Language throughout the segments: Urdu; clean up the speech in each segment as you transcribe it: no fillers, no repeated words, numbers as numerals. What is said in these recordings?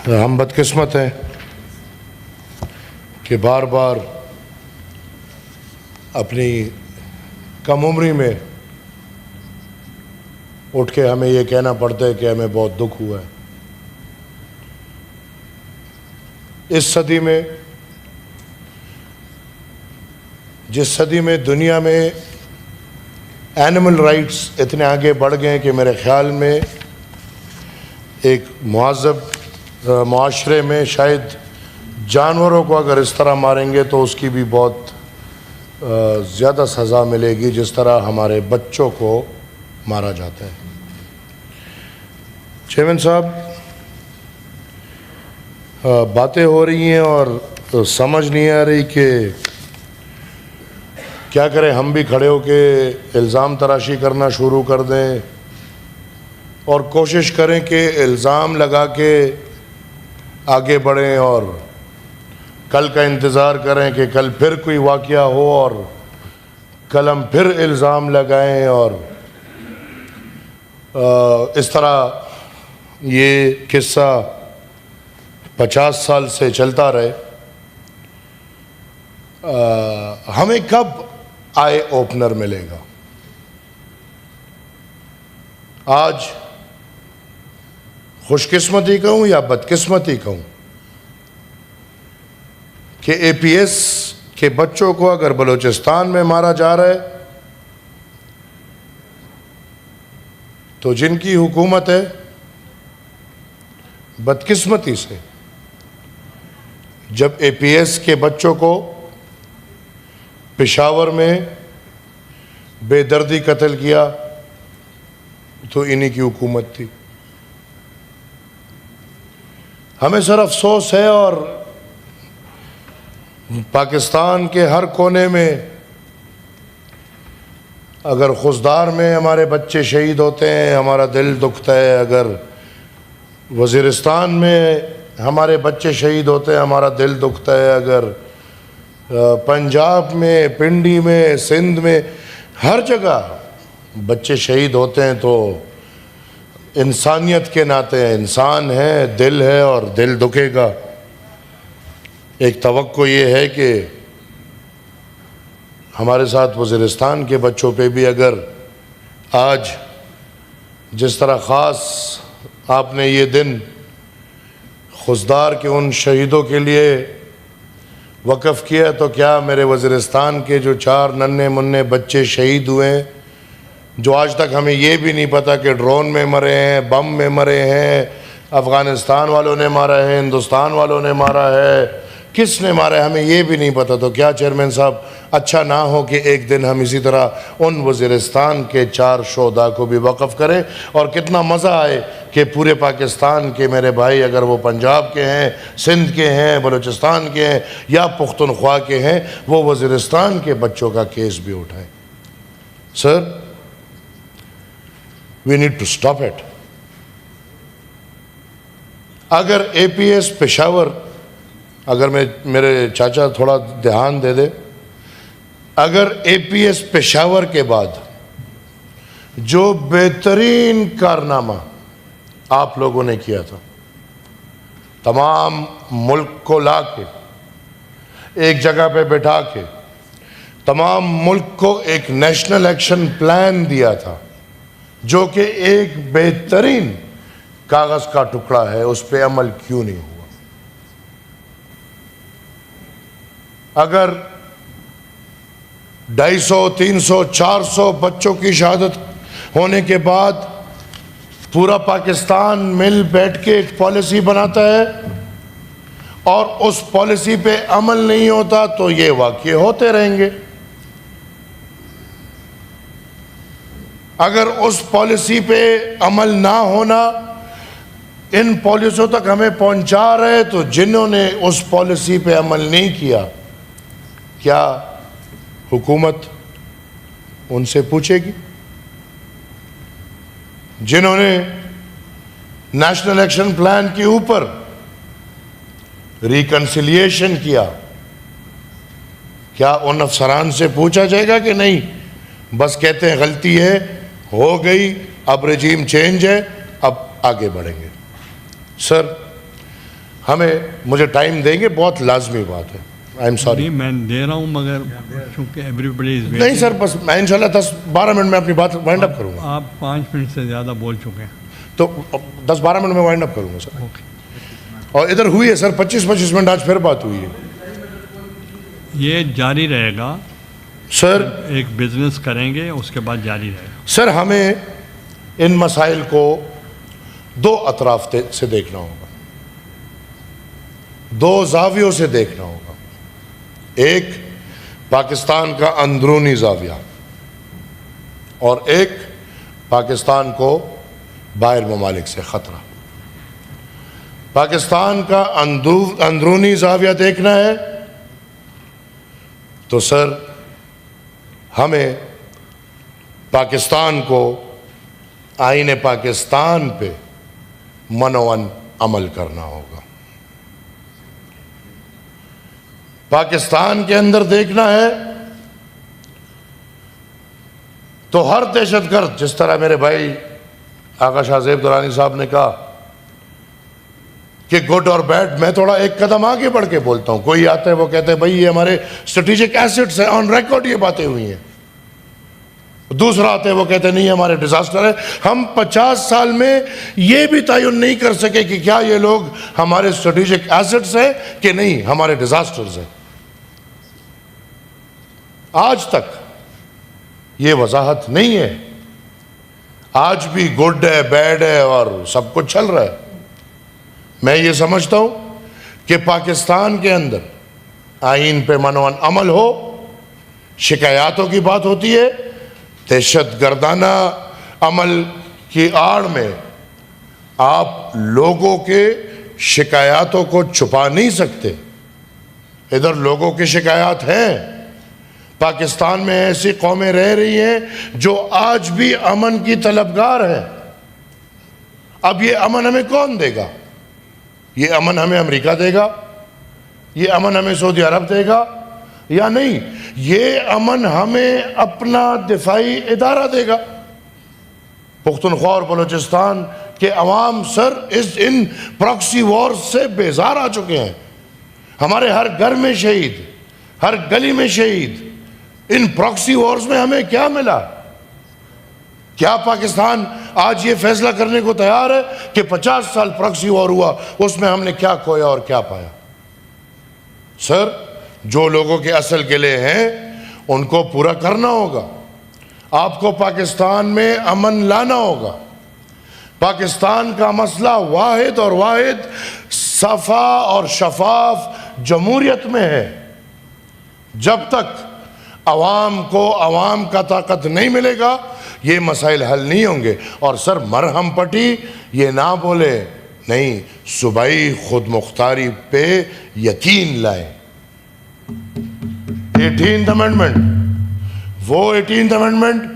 ہم بدقسمت ہیں کہ بار بار اپنی کم عمری میں اٹھ کے ہمیں یہ کہنا پڑتا ہے کہ ہمیں بہت دکھ ہوا ہے۔ اس صدی میں، جس صدی میں دنیا میں اینیمل رائٹس اتنے آگے بڑھ گئے کہ میرے خیال میں ایک مہذب معاشرے میں شاید جانوروں کو اگر اس طرح ماریں گے تو اس کی بھی بہت زیادہ سزا ملے گی جس طرح ہمارے بچوں کو مارا جاتا ہے۔ چیئرمین صاحب، باتیں ہو رہی ہیں اور سمجھ نہیں آ رہی کہ کیا کریں۔ ہم بھی کھڑے ہو کے الزام تراشی کرنا شروع کر دیں اور کوشش کریں کہ الزام لگا کے آگے بڑھیں اور کل کا انتظار کریں کہ کل پھر کوئی واقعہ ہو اور کل ہم پھر الزام لگائیں، اور اس طرح یہ قصہ 50 سال سے چلتا رہے۔ ہمیں کب آئی اوپنر ملے گا؟ آج خوش قسمتی کہوں یا بدقسمتی کہوں کہ اے پی ایس کے بچوں کو اگر بلوچستان میں مارا جا رہا ہے تو جن کی حکومت ہے بدقسمتی سے جب اے پی ایس کے بچوں کو پشاور میں بے دردی قتل کیا تو انہی کی حکومت تھی۔ ہمیں سر افسوس ہے، اور پاکستان کے ہر کونے میں اگر خضدار میں ہمارے بچے شہید ہوتے ہیں ہمارا دل دکھتا ہے، اگر وزیرستان میں ہمارے بچے شہید ہوتے ہیں ہمارا دل دکھتا ہے، اگر پنجاب میں، پنڈی میں، سندھ میں، ہر جگہ بچے شہید ہوتے ہیں تو انسانیت کے ناطے انسان ہے، دل ہے اور دل دکھے گا۔ ایک توقع یہ ہے کہ ہمارے ساتھ وزیرستان کے بچوں پہ بھی اگر آج جس طرح خاص آپ نے یہ دن خضدار کے ان شہیدوں کے لیے وقف کیا تو کیا میرے وزیرستان کے جو 4 ننھے منھے بچے شہید ہوئے ہیں، جو آج تک ہمیں یہ بھی نہیں پتا کہ ڈرون میں مرے ہیں، بم میں مرے ہیں، افغانستان والوں نے مارا ہے، ہندوستان والوں نے مارا ہے، کس نے مارا ہے ہمیں یہ بھی نہیں پتا، تو کیا چیئرمین صاحب اچھا نہ ہو کہ ایک دن ہم اسی طرح ان وزیرستان کے 4 شہداء کو بھی وقف کریں، اور کتنا مزہ آئے کہ پورے پاکستان کے میرے بھائی اگر وہ پنجاب کے ہیں، سندھ کے ہیں، بلوچستان کے ہیں یا پختونخوا کے ہیں، وہ وزیرستان کے بچوں کا کیس بھی اٹھائیں۔ سر، we need to stop it۔ اگر اے پی ایس پشاور، اگر میرے چاچا تھوڑا دھیان دے دے، اگر اے پی ایس پشاور کے بعد جو بہترین کارنامہ آپ لوگوں نے کیا تھا، تمام ملک کو لا کے ایک جگہ پہ بٹھا کے تمام ملک کو ایک نیشنل ایکشن پلان دیا تھا جو کہ ایک بہترین کاغذ کا ٹکڑا ہے، اس پہ عمل کیوں نہیں ہوا؟ اگر 250، 300، 400 بچوں کی شہادت ہونے کے بعد پورا پاکستان مل بیٹھ کے ایک پالیسی بناتا ہے اور اس پالیسی پہ عمل نہیں ہوتا تو یہ واقعے ہوتے رہیں گے۔ اگر اس پالیسی پہ عمل نہ ہونا ان پالیسیوں تک ہمیں پہنچا رہے تو جنہوں نے اس پالیسی پہ عمل نہیں کیا، کیا حکومت ان سے پوچھے گی؟ جنہوں نے نیشنل ایکشن پلان کے اوپر ریکنسیلیشن کیا، کیا ان افسران سے پوچھا جائے گا کہ نہیں؟ بس کہتے ہیں غلطی ہے، ہو گئی، اب رجیم چینج ہے، اب آگے بڑھیں گے۔ سر، ہمیں مجھے ٹائم دیں گے, بہت لازمی بات ہے. I am sorry. میں دے رہا ہوں مگر چونکہ ایوری بڈی از نہیں سر, بس میں انشاءاللہ 10-12 منٹ میں اپنی بات وائنڈ اپ کروں گا. آپ 5 منٹ سے زیادہ بول چکے ہیں. تو 10-12 منٹ میں وائنڈ اپ کروں گا سر. اوکے. اور ادھر ہوئی ہے سر 25 منٹ آج پھر بات ہوئی ہے. یہ جاری رہے گا سر ایک بزنس کریں گے, اس کے بعد جاری رہے گا. سر ہمیں ان مسائل کو 2 اطراف سے دیکھنا ہوگا, 2 زاویوں سے دیکھنا ہوگا. ایک پاکستان کا اندرونی زاویہ اور ایک پاکستان کو باہر ممالک سے خطرہ. پاکستان کا اندرونی زاویہ دیکھنا ہے تو سر ہمیں پاکستان کو آئین پاکستان پہ منوعن عمل کرنا ہوگا. پاکستان کے اندر دیکھنا ہے تو ہر دہشت گرد, جس طرح میرے بھائی آقا شاہ زیب درانی صاحب نے کہا کہ گڈ اور بیڈ, میں تھوڑا ایک قدم آگے بڑھ کے بولتا ہوں. کوئی آتا ہے وہ کہتے ہیں بھائی یہ ہمارے اسٹریٹجک ایسٹس ہیں, آن ریکارڈ یہ باتیں ہوئی ہیں. دوسرا آتے ہیں وہ کہتے ہیں نہیں ہمارے ڈیزاسٹر ہے. ہم 50 سال میں یہ بھی تعین نہیں کر سکے کہ کیا یہ لوگ ہمارے اسٹریٹجک ایسٹس ہیں کہ نہیں ہمارے ڈیزاسٹرز ہیں. آج تک یہ وضاحت نہیں ہے. آج بھی گڈ ہے, بیڈ ہے اور سب کچھ چل رہا ہے. میں یہ سمجھتا ہوں کہ پاکستان کے اندر آئین پہ منوعن عمل ہو. شکایاتوں کی بات ہوتی ہے, دہشت گردانہ عمل کی آڑ میں آپ لوگوں کے شکایاتوں کو چھپا نہیں سکتے. ادھر لوگوں کی شکایات ہیں. پاکستان میں ایسی قومیں رہ رہی ہیں جو آج بھی امن کی طلبگار ہیں. اب یہ امن ہمیں کون دے گا؟ یہ امن ہمیں امریکہ دے گا, یہ امن ہمیں سعودی عرب دے گا یا نہیں؟ یہ امن ہمیں اپنا دفاعی ادارہ دے گا. پختونخوا اور بلوچستان کے عوام سر ان پراکسی وار سے بیزار آ چکے ہیں. ہمارے ہر گھر میں شہید, ہر گلی میں شہید. ان پراکسی وارز میں ہمیں کیا ملا؟ کیا پاکستان آج یہ فیصلہ کرنے کو تیار ہے کہ 50 سال پراکسی وار ہوا, اس میں ہم نے کیا کھویا اور کیا پایا؟ سر جو لوگوں کے اصل گلے ہیں ان کو پورا کرنا ہوگا. آپ کو پاکستان میں امن لانا ہوگا. پاکستان کا مسئلہ واحد اور واحد صفا اور شفاف جمہوریت میں ہے. جب تک عوام کو عوام کا طاقت نہیں ملے گا یہ مسائل حل نہیں ہوں گے. اور سر مرہم پٹی یہ نہ بولے, نہیں, صوبائی خود مختاری پہ یقین لائیں. 18th امینڈمنٹ, وہ 18th امینڈمنٹ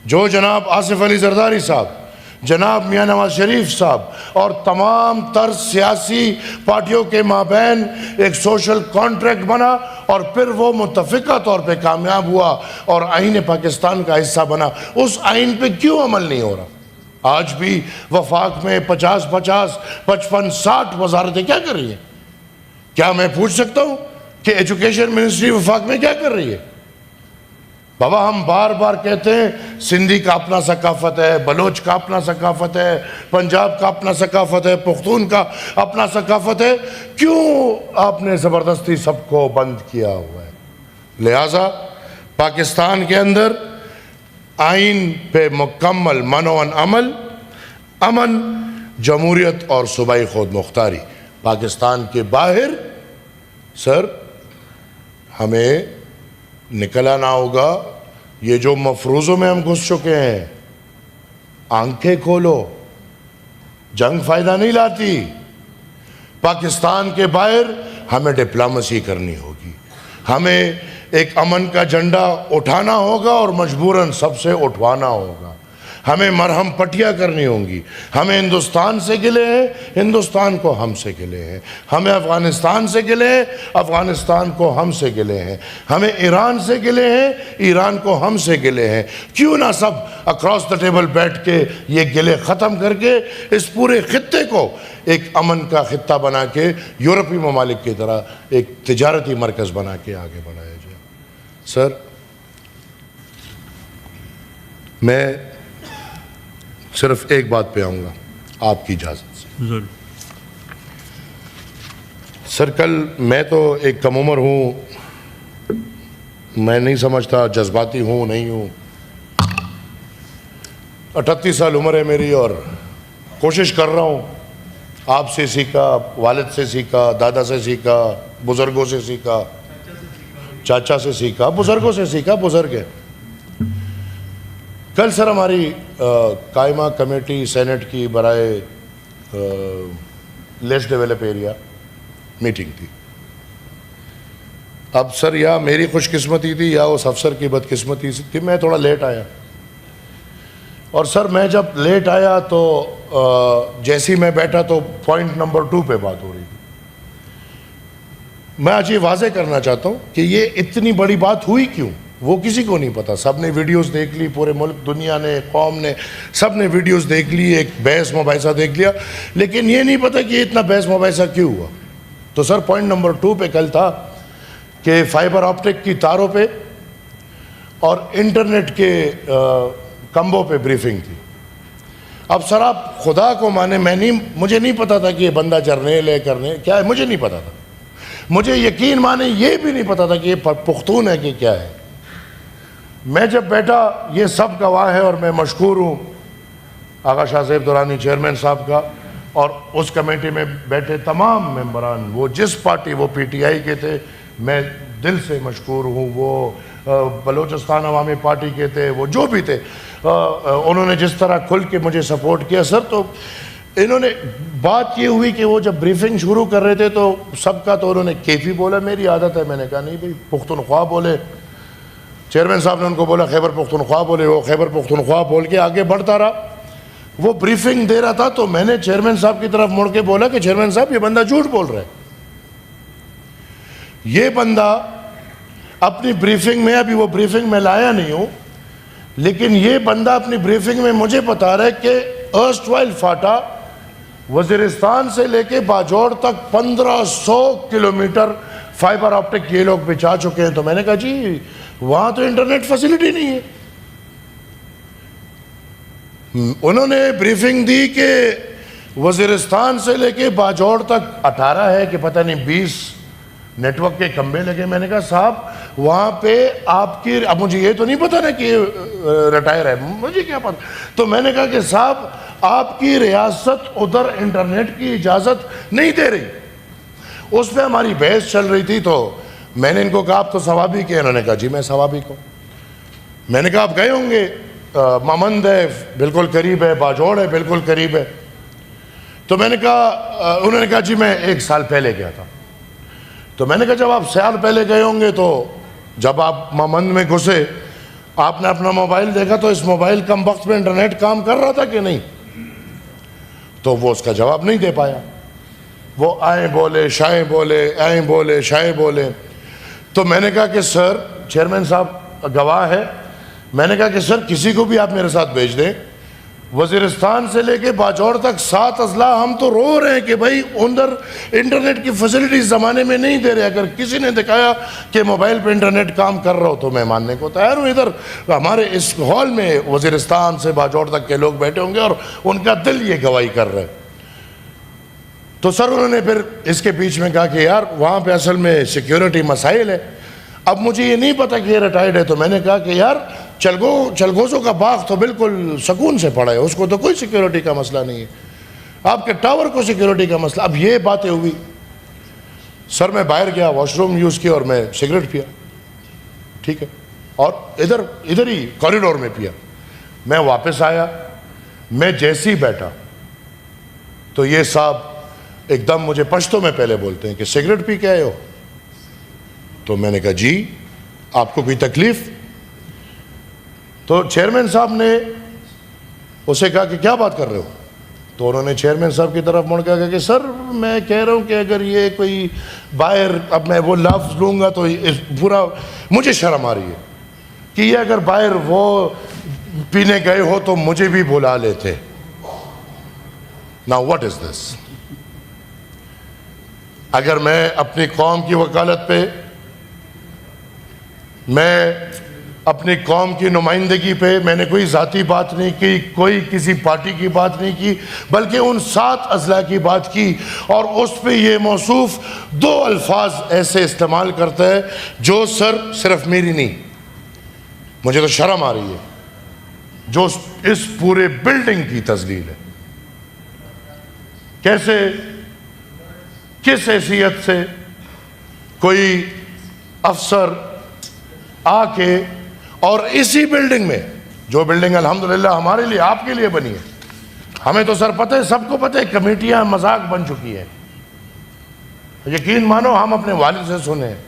جو جناب آصف علی زرداری صاحب, جناب میاں نواز شریف صاحب اور تمام تر سیاسی پارٹیوں کے مابین ایک سوشل کانٹریکٹ بنا اور پھر وہ متفقہ طور پہ کامیاب ہوا اور آئین پاکستان کا حصہ بنا. اس آئین پہ کیوں عمل نہیں ہو رہا؟ آج بھی وفاق میں 50-50, 55-60 وزارتیں کیا کر رہی ہیں؟ کیا میں پوچھ سکتا ہوں کہ ایجوکیشن منسٹری وفاق میں کیا کر رہی ہے؟ بابا ہم بار بار کہتے ہیں سندھی کا اپنا ثقافت ہے, بلوچ کا اپنا ثقافت ہے, پنجاب کا اپنا ثقافت ہے, پختون کا اپنا ثقافت ہے. کیوں آپ نے زبردستی سب کو بند کیا ہوا ہے؟ لہٰذا پاکستان کے اندر آئین پہ مکمل منوعن عمل, امن, جمہوریت اور صوبائی خود مختاری. پاکستان کے باہر سر ہمیں نکل آنا ہوگا. یہ جو مفروضوں میں ہم گھس چکے ہیں, آنکھیں کھولو, جنگ فائدہ نہیں لاتی. پاکستان کے باہر ہمیں ڈپلومیسی کرنی ہوگی. ہمیں ایک امن کا جھنڈا اٹھانا ہوگا اور مجبوراً سب سے اٹھوانا ہوگا. ہمیں مرہم پٹیاں کرنی ہوں گی. ہمیں ہندوستان سے گلے ہیں, ہندوستان کو ہم سے گلے ہیں. ہمیں افغانستان سے گلے ہیں, افغانستان کو ہم سے گلے ہیں. ہمیں ایران سے گلے ہیں, ایران کو ہم سے گلے ہیں. کیوں نہ سب اکراس دا ٹیبل بیٹھ کے یہ گلے ختم کر کے اس پورے خطے کو ایک امن کا خطہ بنا کے یورپی ممالک کی طرح ایک تجارتی مرکز بنا کے آگے بڑھایا جائے. سر, میں صرف ایک بات پہ آؤں گا آپ کی اجازت سے. ضرور. سر, کل میں تو ایک کم عمر ہوں, میں نہیں سمجھتا جذباتی ہوں نہیں ہوں. 38 سال عمر ہے میری اور کوشش کر رہا ہوں. آپ سے سیکھا, والد سے سیکھا, دادا سے سیکھا, بزرگوں سے سیکھا, چاچا سے سیکھا, بزرگوں سے سیکھا, بزرگ ہے. کل سر ہماری قائمہ کمیٹی سینٹ کی برائے لیس ڈیولپ ایریا میٹنگ تھی. اب سر یا میری خوش قسمتی تھی یا اس افسر کی بدقسمتی تھی, میں تھوڑا لیٹ آیا. اور سر میں جب لیٹ آیا تو جیسی میں بیٹھا تو پوائنٹ نمبر 2 پہ بات ہو رہی تھی. میں آج یہ واضح کرنا چاہتا ہوں کہ یہ اتنی بڑی بات ہوئی کیوں, وہ کسی کو نہیں پتا. سب نے ویڈیوز دیکھ لی, پورے ملک, دنیا نے, قوم نے, سب نے ویڈیوز دیکھ لی, ایک بحث مباحثہ دیکھ لیا, لیکن یہ نہیں پتا کہ اتنا بحث مباحثہ کیوں ہوا. تو سر پوائنٹ نمبر 2 پہ کل تھا کہ فائبر آپٹک کی تاروں پہ اور انٹرنیٹ کے کمبوں پہ بریفنگ تھی. اب سر آپ خدا کو مانے, مجھے نہیں پتا تھا کہ یہ بندہ جرنیل ہے, کرنے کیا ہے, مجھے نہیں پتا تھا. مجھے یقین مانے یہ بھی نہیں پتا تھا کہ یہ پختون ہے کہ کیا ہے. میں جب بیٹھا, یہ سب گواہ ہے اور میں مشکور ہوں آغا شاہ زیب درانی چیئرمین صاحب کا, اور اس کمیٹی میں بیٹھے تمام ممبران, وہ جس پارٹی, وہ پی ٹی آئی کے تھے, میں دل سے مشکور ہوں. وہ بلوچستان عوامی پارٹی کے تھے, وہ جو بھی تھے, انہوں نے جس طرح کھل کے مجھے سپورٹ کیا. سر تو انہوں نے بات یہ ہوئی کہ وہ جب بریفنگ شروع کر رہے تھے تو سب کا, تو انہوں نے کیفی بولا, میری عادت ہے. میں نے کہا نہیں بھائی, پختونخوا بولے. چیئرمین صاحب نے ان کو بولا خیبر پختونخوا بولے, وہ خیبر پختونخوا بول کے آگے بڑھتا رہا. وہ بریفنگ دے رہا تھا تو میں نے چیئرمین صاحب کی طرف مڑ کے بولا کہ چیئرمین صاحب یہ بندہ جھوٹ بول رہا ہے. یہ بندہ اپنی بریفنگ میں, ابھی وہ بریفنگ میں لایا نہیں ہوں, لیکن یہ بندہ اپنی بریفنگ میں مجھے بتا رہا ہے کہ ارسٹوائل فاٹا وزیرستان سے لے کے باجوڑ تک 1500 کلومیٹر فائبر آپٹک یہ لوگ بچھا چکے ہیں. تو میں نے کہا جی وہاں تو انٹرنیٹ فیسلٹی نہیں ہے. انہوں نے بریفنگ دی کہ وزیرستان سے لے کے باجوڑ تک 18 ہے کہ پتہ نہیں 20 نیٹ ورک کے کمبے لگے. میں نے کہا صاحب وہاں پہ آپ کی, اب مجھے یہ تو نہیں پتا نا کہ ریٹائر ہے, مجھے کیا پتا. تو میں نے کہا کہ صاحب آپ کی ریاست ادھر انٹرنیٹ کی اجازت نہیں دے رہی. اس پہ ہماری بحث چل رہی تھی. تو میں نے ان کو کہا آپ تو ثوابی کے, انہوں نے کہا جی میں ثوابی کو. میں نے کہا آپ گئے ہوں گے, مامند ہے بالکل قریب ہے, باجوڑ ہے بالکل قریب ہے. تو میں نے کہا, انہوں نے کہا جی میں 1 سال پہلے گیا تھا. تو میں نے کہا جب آپ سال پہلے گئے ہوں گے تو جب آپ مامند میں گھسے آپ نے اپنا موبائل دیکھا تو اس موبائل کم وقت میں انٹرنیٹ کام کر رہا تھا کہ نہیں. تو وہ اس کا جواب نہیں دے پایا. وہ آئیں بولے شائیں بولے, آئیں بولے شائیں بولے. تو میں نے کہا کہ سر, چیئرمین صاحب گواہ ہے, میں نے کہا کہ سر کسی کو بھی آپ میرے ساتھ بھیج دیں, وزیرستان سے لے کے باجوڑ تک 7 اضلاع ہم تو رو رہے ہیں کہ بھائی ادھر انٹرنیٹ کی فیسلٹی اس زمانے میں نہیں دے رہے. اگر کسی نے دکھایا کہ موبائل پہ انٹرنیٹ کام کر رہا ہو تو میں ماننے کو تیار ہوں. ادھر ہمارے اس ہال میں وزیرستان سے باجوڑ تک کے لوگ بیٹھے ہوں گے اور ان کا دل یہ گواہی کر رہے. تو سر انہوں نے پھر اس کے بیچ میں کہا کہ یار وہاں پہ اصل میں سیکیورٹی مسائل ہے. اب مجھے یہ نہیں پتا کہ یہ ریٹائرڈ ہے. تو میں نے کہا کہ یار چلگوزوں کا باغ تو بالکل سکون سے پڑا ہے, اس کو تو کوئی سیکیورٹی کا مسئلہ نہیں ہے. آپ کے ٹاور کو سیکیورٹی کا مسئلہ. اب یہ باتیں ہوئی. سر میں باہر گیا, واش روم یوز کیا اور میں سگریٹ پیا, ٹھیک ہے, اور ادھر ہی کوریڈور میں پیا. میں واپس آیا, میں جیسے ہی بیٹھا تو یہ صاحب ایک دم مجھے پشتو میں پہلے بولتے ہیں کہ سگریٹ پی کے آئے ہو. تو میں نے کہا جی آپ کو کوئی تکلیف. تو چیئرمین صاحب نے اسے کہا کہ کیا بات کر رہے ہو؟ تو انہوں نے چیئرمین صاحب کی طرف مڑ کے کہا کہ سر میں کہہ رہا ہوں کہ اگر یہ کوئی باہر، اب میں وہ لفظ لوں گا تو پورا مجھے شرم آ رہی ہے کہ یہ اگر باہر وہ پینے گئے ہو تو مجھے بھی بلا لیتے. Now what is this؟ اگر میں اپنی قوم کی وکالت پہ، میں اپنی قوم کی نمائندگی پہ، میں نے کوئی ذاتی بات نہیں کی، کوئی کسی پارٹی کی بات نہیں کی، بلکہ ان 7 اضلاع کی بات کی، اور اس پہ یہ موصوف 2 الفاظ ایسے استعمال کرتا ہے جو سر صرف میری نہیں، مجھے تو شرم آ رہی ہے، جو اس پورے بلڈنگ کی تذلیل ہے. کیسے، کس حیثیت سے کوئی افسر آ کے، اور اسی بلڈنگ میں، جو بلڈنگ الحمدللہ ہمارے لیے، آپ کے لیے بنی ہے، ہمیں تو سر پتہ ہے، سب کو پتہ ہے، کمیٹیاں مذاق بن چکی ہیں. یقین مانو ہم اپنے والد سے سنے ہیں،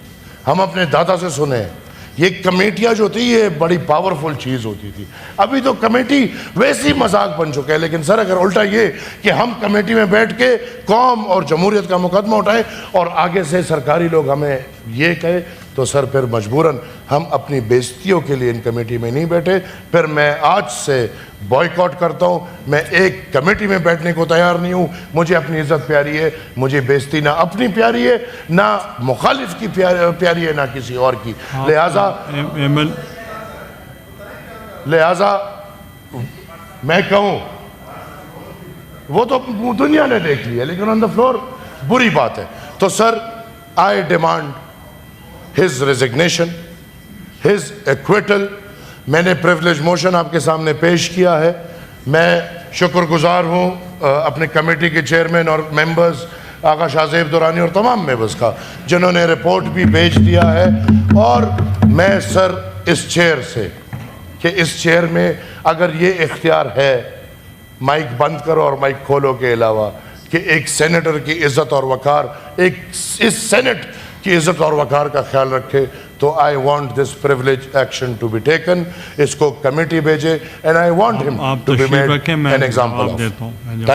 ہم اپنے دادا سے سنے ہیں، یہ کمیٹیاں جو تھی یہ بڑی پاورفل چیز ہوتی تھی. ابھی تو کمیٹی ویسی مذاق بن چکا ہے. لیکن سر اگر الٹا یہ کہ ہم کمیٹی میں بیٹھ کے قوم اور جمہوریت کا مقدمہ اٹھائیں اور آگے سے سرکاری لوگ ہمیں یہ کہے، تو سر پھر مجبوراً ہم اپنی بےزتیوں کے لیے ان کمیٹی میں نہیں بیٹھے. پھر میں آج سے بائیکاٹ کرتا ہوں، میں ایک کمیٹی میں بیٹھنے کو تیار نہیں ہوں. مجھے اپنی عزت پیاری ہے، مجھے بےزتی نہ اپنی پیاری ہے، نہ مخالف کی پیاری ہے، نہ کسی اور کی. لہٰذا میں کہوں، وہ تو دنیا نے دیکھ لیا، لیکن آن دا فلور بری بات ہے. تو سر آئی demand his resignation, his acquittal. میں نے پریولیج موشن آپ کے سامنے پیش کیا ہے. میں شکر گزار ہوں اپنے کمیٹی کے چیئرمین اور ممبرز آقا شاہ زیب دورانی اور تمام ممبرز کا، جنہوں نے رپورٹ بھی بھیج دیا ہے. اور میں سر اس چیئر سے، کہ اس چیئر میں اگر یہ اختیار ہے مائک بند کرو اور مائک کھولو کے علاوہ، کہ ایک سینیٹر کی عزت اور وقار، ایک اس سینٹ کی عزت اور وقار کا خیال رکھے، تو I want this privilege action to be taken. اس کو کمیٹی بھیجے، and I want him to be made an example of.